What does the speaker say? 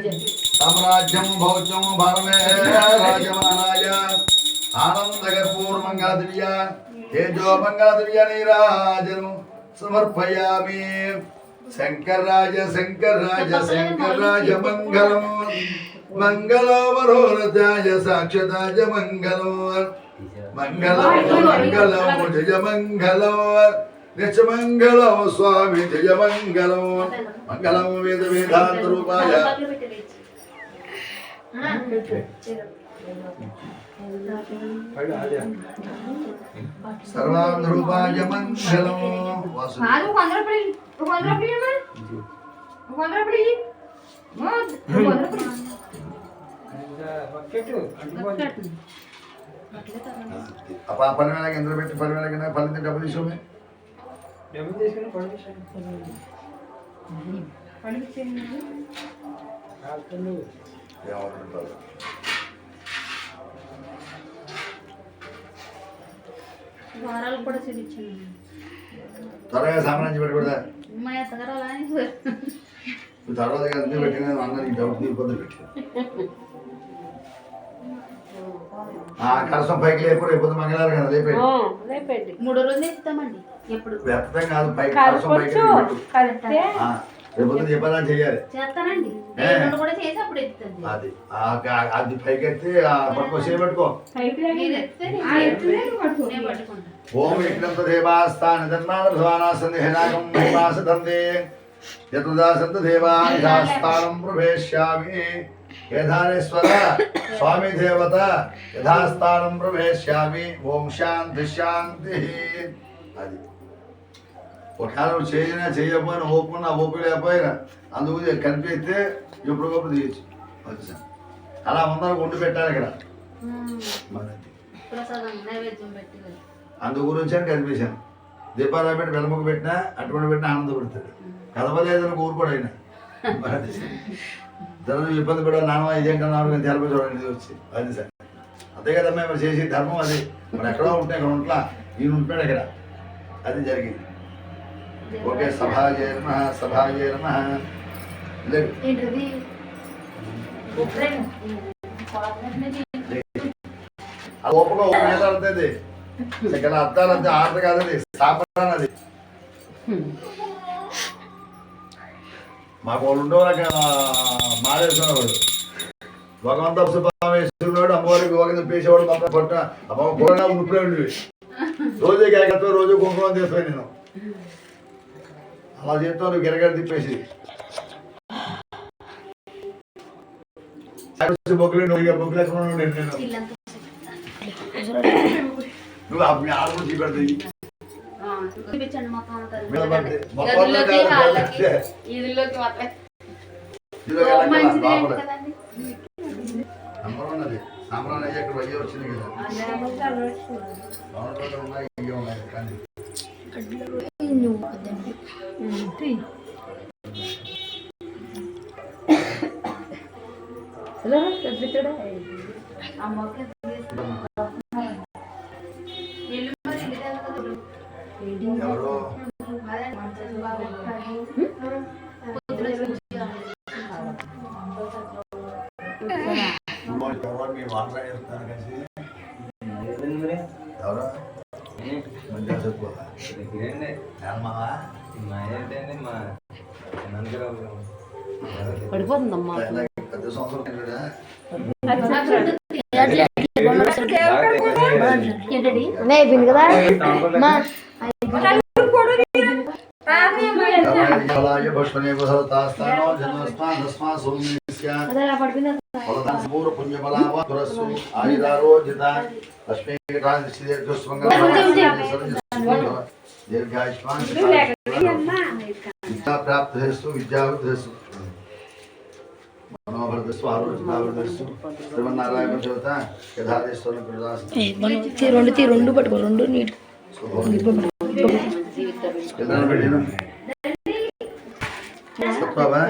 साम्राज्यम भौज्यम भारमे राजमानाय आनंदकर्पूर मंगलदिव्या तेजो मंगलदिव्या नीराजनं समर्पयामि। शंकर राज मंगलम मंगलवरोरताय साक्षताय मंगलम मंगलम जय मंगलम नित्य मंगलम स्वामी जय मंगलम मंगलम वेद वेदांत रूपाय सर्वांग रूपाय मंगलम apa lagi yang terbetul lagi nak paling tidak boleh sume ya orang tahu వారాలు కూడా చూపించాను త్వరగా సామ్రాజ్యం పెట్టుకోదా మా ఎత్తగరాలా నువ్వు తర్వాత అన్నీ పెట్టిన అందరికి డౌట్ ఇబ్బందులు పెట్టిన కలసం పైకి లేపు రేపు మంగళవారం కదా లేపండి 3 రోజులు ఇస్తామండి ఎప్పుడు వ్యర్థం కాదు పైకి కలసం పైకి రేపు చెప్పాలని చెయ్యాలి చేస్తానండి కూడా చేసి అప్పుడు ఎత్తుంది అది అది పైకి ఎత్తి పట్టుకో చేపెట్టుకో ఓం విఘ్నం దేవాస్థాన జన్మానసందేహనాగం మహిమాసందే చతుర్దాసంత దేవాస్థానం ప్రవేశ్యామి కేదారేశ్వర స్వామి దేవత యథాస్థానం ప్రవేశ్యామి ఓం శాంతి శాంతి అది ఒకవేళ నువ్వు చేయనా చేయకపోయినా ఓపుకున్నా ఓపు లేకపోయినా అందుకు కనిపిస్తే ఎప్పటికప్పుడు తీయచ్చు అది సార్ అలా ముందర వండి పెట్టాలి ఇక్కడ అందు గురించి అని కనిపించాను దీపాలు పెట్టి వెలముకు పెట్టినా అటువంటి పెట్టినా ఆనందపడుతుంది కదపలేదని ఊరుకోడైనా జనం ఇబ్బంది పడాలి నాన్న ఇదేంటన్నారు కానీ తెలప చూడండి వచ్చి అది సార్ అదే కదమ్మా మరి చేసే ధర్మం అది మరి ఎక్కడో ఉంటాయి ఇక్కడ ఉంట్లా నేను ఉంటున్నాడు ఇక్కడ అది జరిగింది ఓకే సభాయే నమః లేదు ఓపగా ఒక మీద అవుతుంది ఇక్కడ అర్థాలంటే ఆట కాదండి స్థాపన అది మాకు వాళ్ళు ఉండేవాళ్ళ మారేసుకునేవాడు భగవంత సుబ్రహ్మణ్యేశ్వరుడు అమ్మవారికి గోగంద పేసేవాడు మొత్తం పట్ట అమ్మ కూడా ముప్పై ఉండేవి రోజు కేకతో రోజు కుంకుమ తీసుకొని నేను అలా చేస్తాను గిరగర తిప్పేసి బొగ్గులు బొగ్గులు నువ్వు ఆడు చూపెడతాయి సాంబ్రాన్ని ఎక్కడ వయ్య వచ్చింది కదా ఉన్నాయి ఇవి ఉన్నాయి కానీ ఎవరో మీ మాట్లాడేస్తాను కలిసి ఎవరో మంచిగా చెప్పుకోవాలి పడిపోతుందమ్మా పెద్ద సంవత్సరం प्राप्त विद्यावृद्धि मनोभरदस्व आरोग्यवृद्धि श्रीमन्नारायण देवता यथादेश्वर రెండు పట్టుకో రెండు నీట్ सत्वा